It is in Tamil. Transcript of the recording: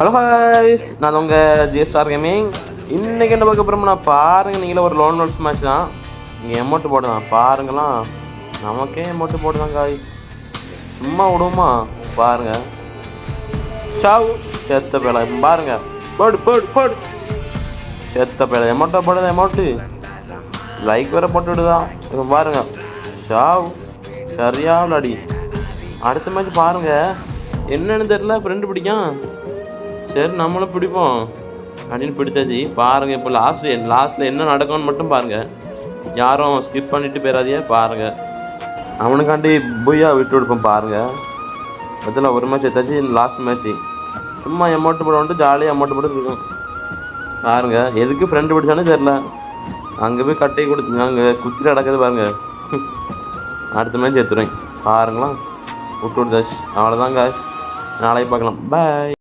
ஹலோ ஹாய்ஸ், நான் உங்கள் ஜிஎஸ்ஆர் கேமிங். இன்றைக்கி என்ன பார்க்க போகிறோம்னா பாருங்கள், நீங்களே ஒரு லோன் நோட்ஸ் மேட்ச் தான். நீங்கள் எமௌண்ட்டு போடுதான் பாருங்களாம், நமக்கே எமௌண்ட்டு போடுதான் காய், சும்மா விடுவோமா பாருங்கள். ஷாவு செத்த பேலை பாருங்கள், போடு போடு போடு செத்த பேலை எமௌண்ட்டாக போடுதா, எமௌண்ட்டு லைக் வேறு போட்டு விடுதான். இப்போ பாருங்கள் ஷாவு சரியாக விளாடி. அடுத்த மேட்ச் பாருங்கள், என்னென்னு தெரில, ஃப்ரெண்டு பிடிக்கும், சரி நம்மளும் பிடிப்போம் அப்படின்னு பிடிச்சாச்சு. பாருங்கள் இப்போ லாஸ்ட்டில் என்ன நடக்கும்னு மட்டும் பாருங்கள், யாரும் ஸ்கிப் பண்ணிவிட்டு போயிடாதீங்க. பாருங்கள் அவனுக்காண்டி புய்யா விட்டு கொடுப்போம். பாருங்கள் அதில் ஒரு மேட்ச் எடுத்தாச்சு, லாஸ்ட் மேட்ச்சு சும்மா அமௌண்ட்டு போட வந்துட்டு ஜாலியாக அமௌண்ட்டு போட்டு இருக்கும். பாருங்கள் எதுக்கு ஃப்ரெண்டு பிடிச்சானே தெரில, அங்கே போய் கட்டையை கொடுத்து அங்கே குத்திட்டு நடக்குது பாருங்கள். அடுத்த மேட்ச் எடுத்துருவேன் பாருங்களா, விட்டு விடுதாச்சு. அவ்வளோதாங்க, நாளைக்கு பார்க்கலாம், பாய்.